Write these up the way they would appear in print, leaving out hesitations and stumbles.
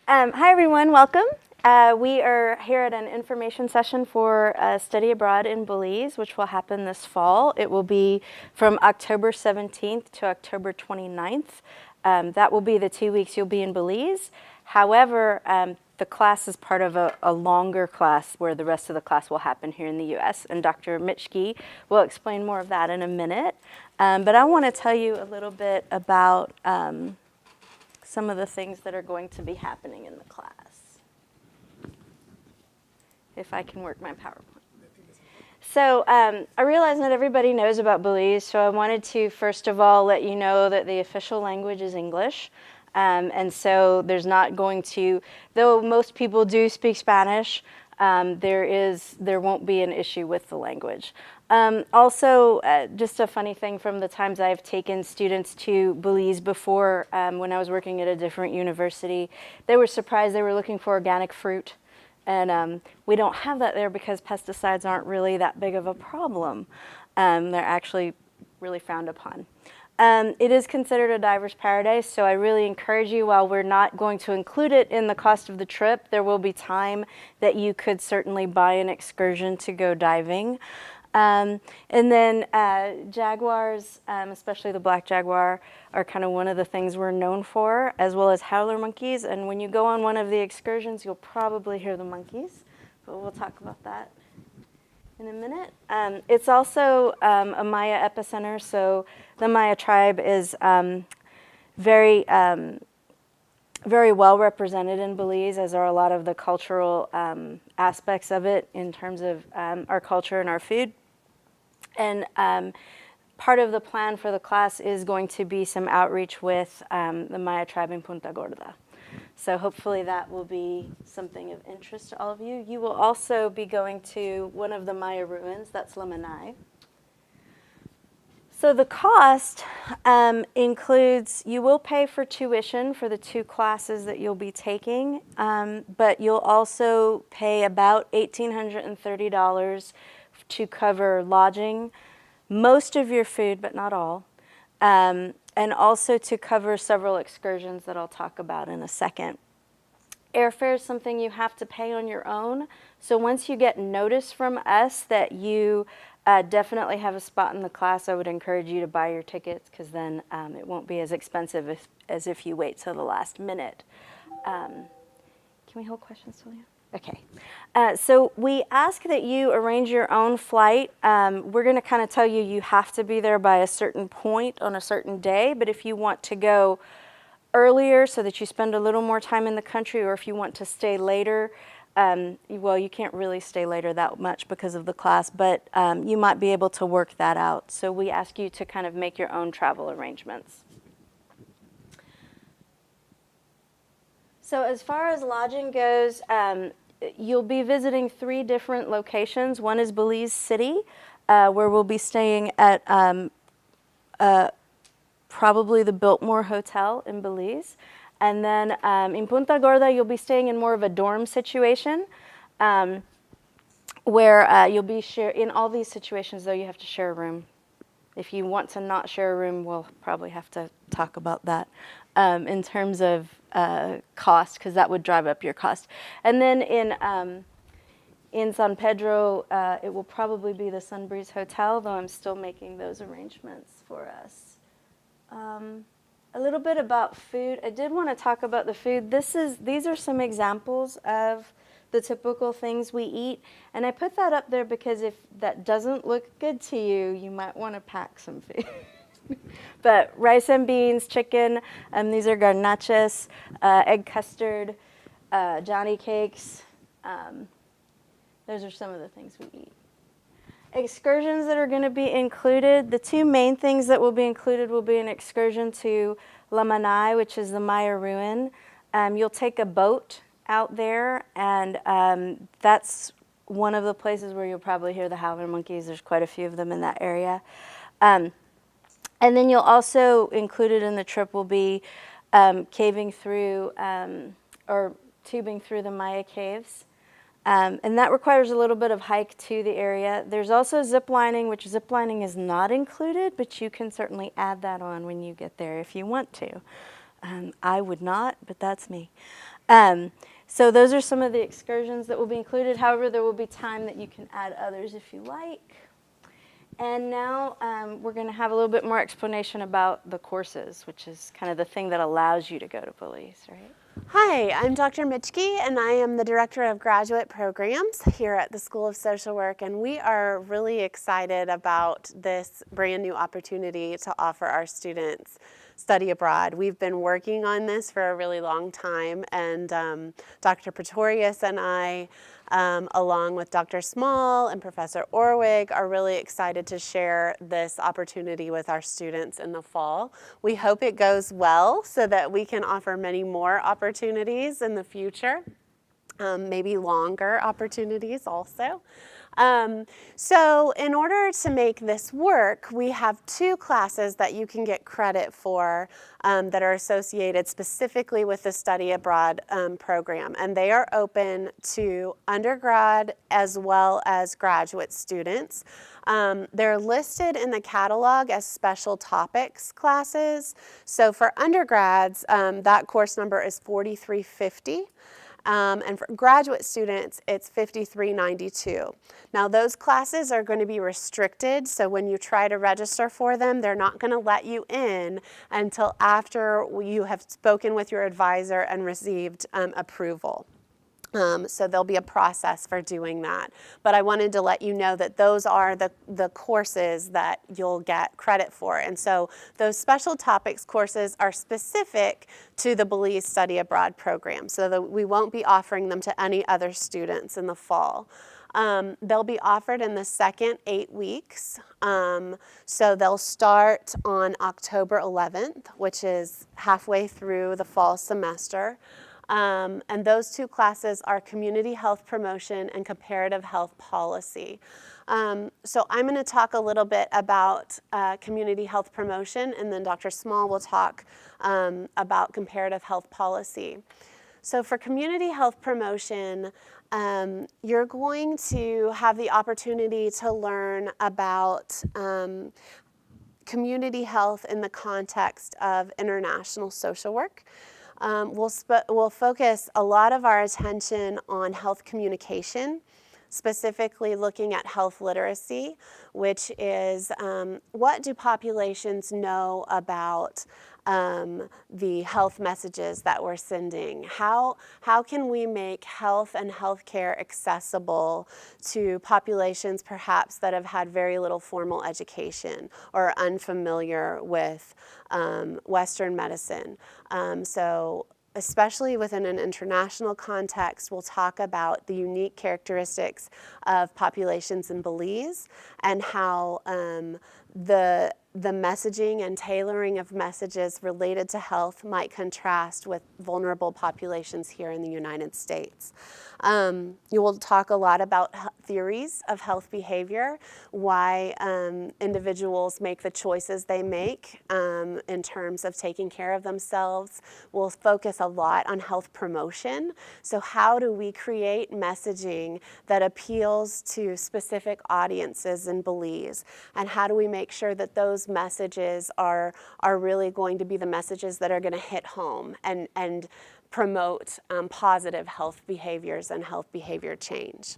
Hi everyone, welcome. We are here at an information session for Study Abroad in Belize, which will happen this fall. It will be from October 17th to October 29th. That will be the 2 weeks you'll be in Belize. However, the class is part of a longer class where the rest of the class will happen here in the US, and Dr. Mitschke will explain more of that in a minute. But I want to tell you a little bit about some of the things that are going to be happening in the class. If I can work my PowerPoint. So I realize not everybody knows about Belize, so I wanted to first of all let you know that the official language is English. And so there's not going to, though most people do speak Spanish, there won't be an issue with the language. Also, just a funny thing from the times I've taken students to Belize before, when I was working at a different university, they were surprised they were looking for organic fruit. And we don't have that there because pesticides aren't really that big of a problem. They're actually really frowned upon. It is considered a diver's paradise, so I really encourage you, while we're not going to include it in the cost of the trip, there will be time that you could certainly buy an excursion to go diving. And then jaguars, especially the black jaguar, are kind of one of the things we're known for, as well as howler monkeys. And when you go on one of the excursions, you'll probably hear the monkeys, but we'll talk about that in a minute. It's also a Maya epicenter, so the Maya tribe is very well represented in Belize, as are a lot of the cultural aspects of it in terms of our culture and our food. And part of the plan for the class is going to be some outreach with the Maya tribe in Punta Gorda. So hopefully that will be something of interest to all of you. You will also be going to one of the Maya ruins, that's Lamanai. So the cost includes, you will pay for tuition for the 2 classes that you'll be taking, but you'll also pay about $1,830 to cover lodging, most of your food, but not all, and also to cover several excursions that I'll talk about in a second. Airfare is something you have to pay on your own. So once you get notice from us that you definitely have a spot in the class, I would encourage you to buy your tickets, because then it won't be as expensive as if you wait till the last minute. Can we hold questions till you? Okay. So we ask that you arrange your own flight. We're going to kind of tell you you have to be there by a certain point on a certain day, but if you want to go earlier so that you spend a little more time in the country, or if you want to stay later, well, you can't really stay later that much because of the class, but you might be able to work that out. So we ask you to kind of make your own travel arrangements. So as far as lodging goes, you'll be visiting 3 different locations. One is Belize City, where we'll be staying at probably the Biltmore Hotel in Belize. And then in Punta Gorda, you'll be staying in more of a dorm situation, where you'll be in all these situations, though, you have to share a room. If you want to not share a room, we'll probably have to talk about that in terms of cost, because that would drive up your cost. And then in San Pedro, it will probably be the Sunbreeze Hotel, though I'm still making those arrangements for us. A little bit about food. I did want to talk about the food. These are some examples of the typical things we eat, and I put that up there because if that doesn't look good to you, you might want to pack some food. But rice and beans, chicken, these are garnaches, egg custard, Johnny cakes. Those are some of the things we eat. Excursions that are going to be included, the 2 main things that will be included will be an excursion to Lamanai, which is the Maya ruin. You'll take a boat out there, and that's one of the places where you'll probably hear the howler monkeys. There's quite a few of them in that area. And then you'll also, included in the trip will be caving through or tubing through the Maya caves. And that requires a little bit of hike to the area. There's also zip lining, which zip lining is not included, but you can certainly add that on when you get there if you want to. I would not, but that's me. So those are some of the excursions that will be included. However, there will be time that you can add others if you like. And now we're going to have a little bit more explanation about the courses, which is kind of the thing that allows you to go to Belize, right? Hi, I'm Dr. Mitchke, and I am the Director of Graduate Programs here at the School of Social Work, and we are really excited about this brand new opportunity to offer our students study abroad. We've been working on this for a really long time, and Dr. Pretorius and I, along with Dr. Small and Professor Orwig, are really excited to share this opportunity with our students in the fall. We hope it goes well so that we can offer many more opportunities in the future, maybe longer opportunities also. So in order to make this work, we have 2 classes that you can get credit for that are associated specifically with the study abroad program, and they are open to undergrad as well as graduate students. They're listed in the catalog as special topics classes. So for undergrads, that course number is 4350. And for graduate students, it's 5392. Now those classes are going to be restricted, so when you try to register for them, they're not going to let you in until after you have spoken with your advisor and received approval. So there'll be a process for doing that. But I wanted to let you know that those are the courses that you'll get credit for. And so those special topics courses are specific to the Belize Study Abroad program, so that we won't be offering them to any other students in the fall. They'll be offered in the second 8 weeks. So they'll start on October 11th, which is halfway through the fall semester. And those 2 classes are Community Health Promotion and Comparative Health Policy. So I'm going to talk a little bit about Community Health Promotion, and then Dr. Small will talk about Comparative Health Policy. So for Community Health Promotion, you're going to have the opportunity to learn about community health in the context of international social work. We'll focus a lot of our attention on health communication, specifically looking at health literacy, which is what do populations know about the health messages that we're sending? How can we make health and healthcare accessible to populations perhaps that have had very little formal education or are unfamiliar with Western medicine? So especially within an international context, we'll talk about the unique characteristics of populations in Belize and how the messaging and tailoring of messages related to health might contrast with vulnerable populations here in the United States. You will talk a lot about theories of health behavior, why individuals make the choices they make in terms of taking care of themselves. We'll focus a lot on health promotion. So how do we create messaging that appeals to specific audiences in Belize? And how do we make sure that those messages are really going to be the messages that are going to hit home and promote positive health behaviors and health behavior change.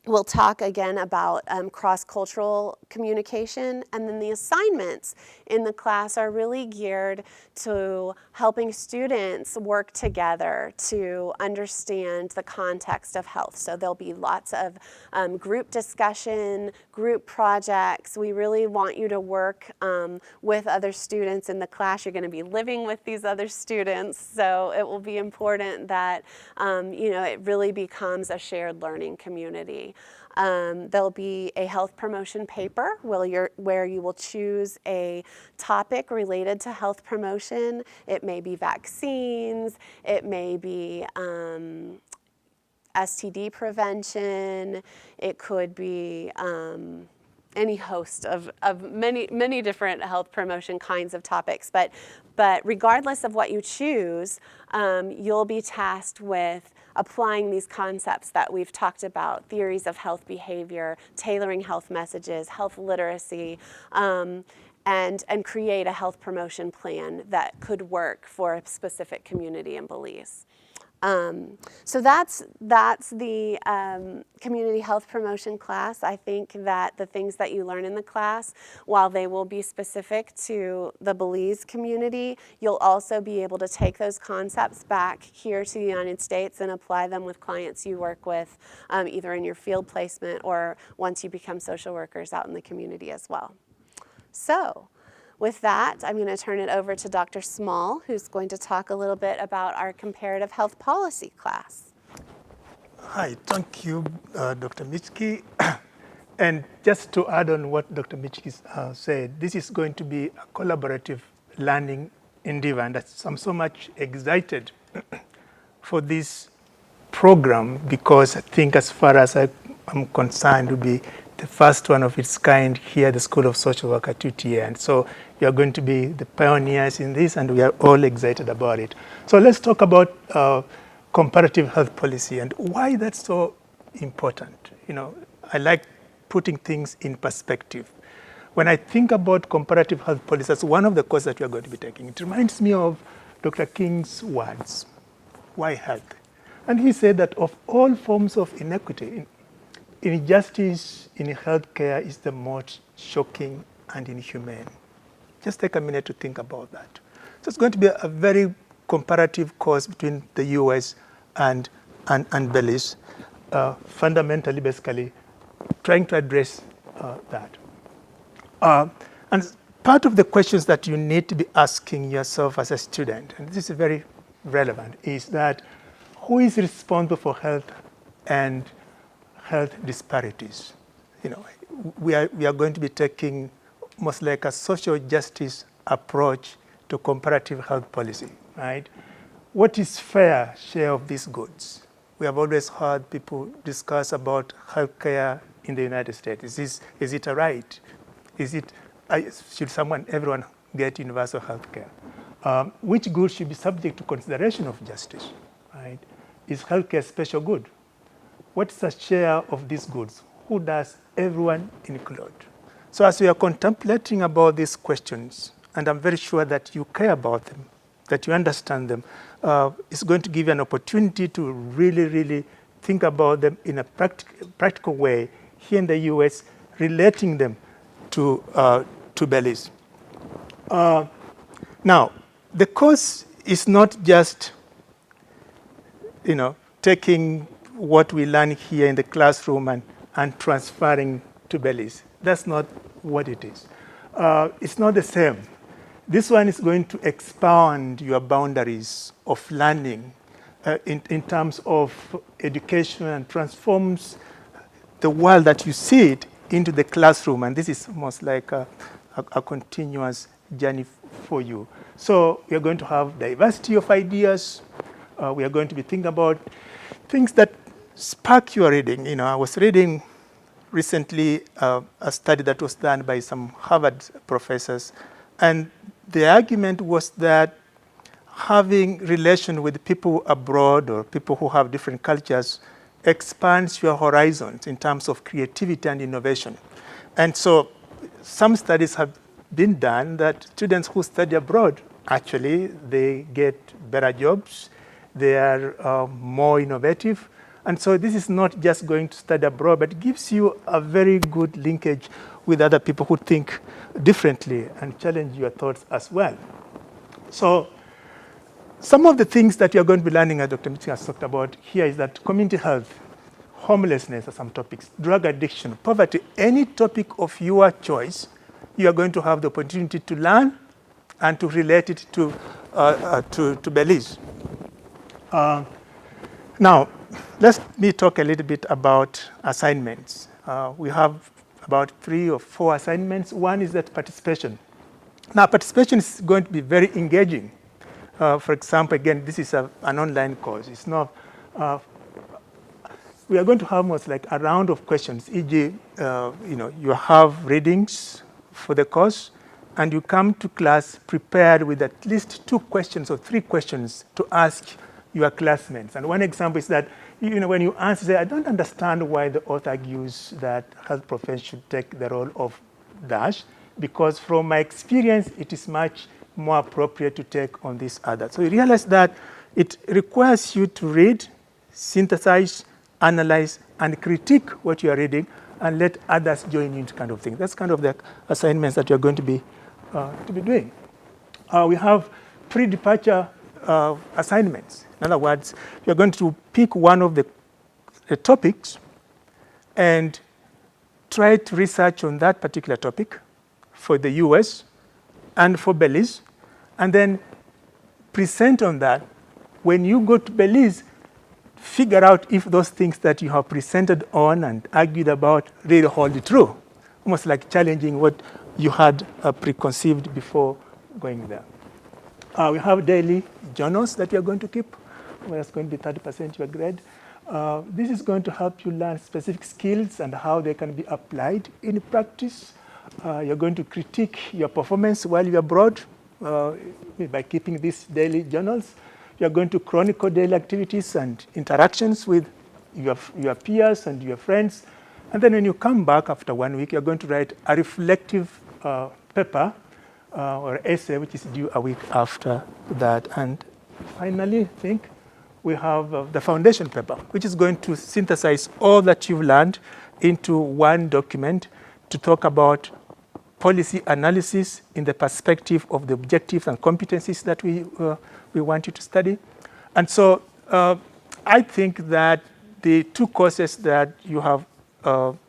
We'll talk again about cross-cultural communication, and then the assignments in the class are really geared to helping students work together to understand the context of health. So there'll be lots of group discussion, group projects. We really want you to work with other students in the class. You're going to be living with these other students, so it will be important that it really becomes a shared learning community. There'll be a health promotion paper where you will choose a topic related to health promotion. It may be vaccines, it may be STD prevention, it could be any host of many different health promotion kinds of topics. But regardless of what you choose, you'll be tasked with applying these concepts that we've talked about, theories of health behavior, tailoring health messages, health literacy, and create a health promotion plan that could work for a specific community in Belize. So that's the community health promotion class. I think that the things that you learn in the class, while they will be specific to the Belize community, you'll also be able to take those concepts back here to the United States and apply them with clients you work with, either in your field placement or once you become social workers out in the community as well. So, with that, I'm going to turn it over to Dr. Small, who's going to talk a little bit about our comparative health policy class. Hi, thank you, Dr. Michki. And just to add on what Dr. Michki said, this is going to be a collaborative learning endeavor, and I'm so much excited for this program because I think, as far as I'm concerned, will be the first one of its kind here at the School of Social Work at UTA. And so we are going to be the pioneers in this, and we are all excited about it. So let's talk about comparative health policy and why that's so important. You know, I like putting things in perspective. When I think about comparative health policy, that's one of the courses that we are going to be taking. It reminds me of Dr. King's words, why health? And he said that of all forms of inequity, injustice in healthcare is the most shocking and inhumane. Just take a minute to think about that. So it's going to be a very comparative course between the US and Belize, fundamentally, basically, trying to address that. And part of the questions that you need to be asking yourself as a student, and this is very relevant, is that who is responsible for health and health disparities? You know, we are going to be taking most like a social justice approach to comparative health policy, right? What is fair share of these goods? We have always heard people discuss about healthcare in the United States. Is it a right? Should everyone get universal healthcare? Which goods should be subject to consideration of justice, right? Is healthcare a special good? What's the share of these goods? Who does everyone include? So as we are contemplating about these questions, and I'm very sure that you care about them, that you understand them, it's going to give you an opportunity to really, really think about them in a practical way here in the US, relating them to Belize. Now, the course is not just, you know, taking what we learn here in the classroom and transferring to Belize. That's not what it is. It's not the same. This one is going to expand your boundaries of learning in terms of education, and transforms the world that you see it into the classroom. And this is almost like a continuous journey for you. So we are going to have diversity of ideas. We are going to be thinking about things that spark your reading. You know, I was reading recently a study that was done by some Harvard professors, and the argument was that having relation with people abroad or people who have different cultures expands your horizons in terms of creativity and innovation. And so some studies have been done that students who study abroad, actually, they get better jobs, they are more innovative. And so this is not just going to study abroad, but it gives you a very good linkage with other people who think differently and challenge your thoughts as well. So some of the things that you're going to be learning, as Dr. Mitchell has talked about here, is that community health, homelessness are some topics, drug addiction, poverty, any topic of your choice, you are going to have the opportunity to learn and to relate it to Belize. Now, let me talk a little bit about assignments. We have about 3 or 4 assignments. One is that participation. Now, participation is going to be very engaging. For example, again, this is an online course. It's not. We are going to have almost like a round of questions. E.g., you have readings for the course, and you come to class prepared with at least 2 questions or 3 questions to ask your classmates. And one example is that, when you answer, say, I don't understand why the author argues that health professionals should take the role of dash. because from my experience, it is much more appropriate to take on this other. So you realize that it requires you to read, synthesize, analyze, and critique what you are reading, and let others join you into kind of thing. That's kind of the assignments that you're going to be doing. We have pre-departure assignments. In other words, you're going to pick one of the topics and try to research on that particular topic for the US and for Belize, and then present on that. When you go to Belize, figure out if those things that you have presented on and argued about really hold true, almost like challenging what you had preconceived before going there. We have daily journals that you're going to keep. Well, that's going to be 30% of your grade. This is going to help you learn specific skills and how they can be applied in practice. You're going to critique your performance while you're abroad by keeping these daily journals. You're going to chronicle daily activities and interactions with your peers and your friends. And then when you come back after 1 week, you're going to write a reflective paper or essay, which is due a week after that. And finally, I think we have the foundation paper, which is going to synthesize all that you've learned into one document to talk about policy analysis in the perspective of the objectives and competencies that we want you to study. And so I think that the two courses that you have,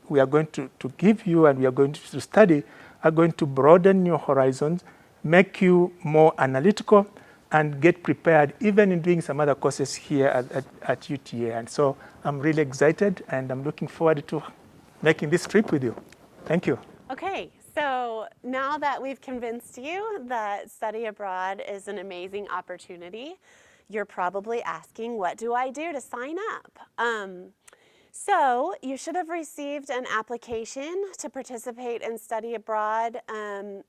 we are going to give you and we are going to study are going to broaden your horizons, make you more analytical, and get prepared even in doing some other courses here at UTA. And so I'm really excited and I'm looking forward to making this trip with you. Thank you. Okay, so now that we've convinced you that study abroad is an amazing opportunity, you're probably asking, what do I do to sign up? So you should have received an application to participate in study abroad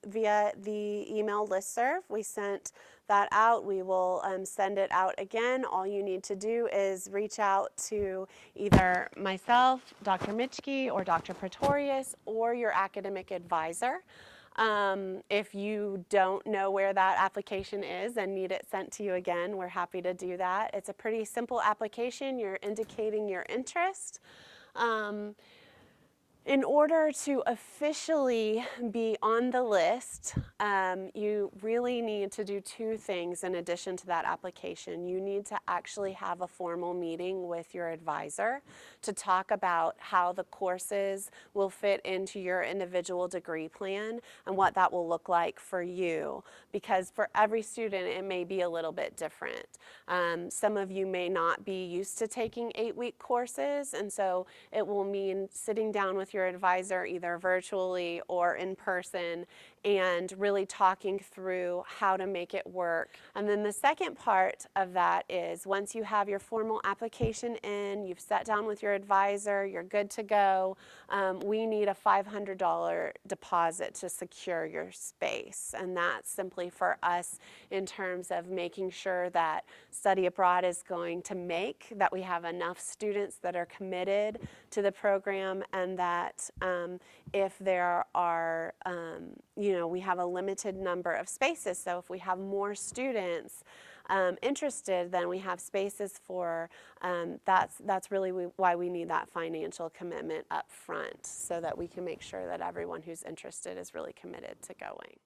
via the email listserv. We sent that out. We will send it out again. All you need to do is reach out to either myself, Dr. Mitschke, or Dr. Pretorius, or your academic advisor. If you don't know where that application is and need it sent to you again, we're happy to do that. It's a pretty simple application. You're indicating your interest. In order to officially be on the list, you really need to do two things in addition to that application. You need to actually have a formal meeting with your advisor to talk about how the courses will fit into your individual degree plan and what that will look like for you. Because for every student, it may be a little bit different. Some of you may not be used to taking 8-week courses, and so it will mean sitting down with your advisor either virtually or in person and really talking through how to make it work. And then the second part of that is once you have your formal application in, you've sat down with your advisor, you're good to go, we need a $500 deposit to secure your space. And that's simply for us in terms of making sure that study abroad is going to make, that we have enough students that are committed to the program, and that if there are, we have a limited number of spaces. So if we have more students interested than we have spaces for, that's really why we need that financial commitment up front, so that we can make sure that everyone who's interested is really committed to going.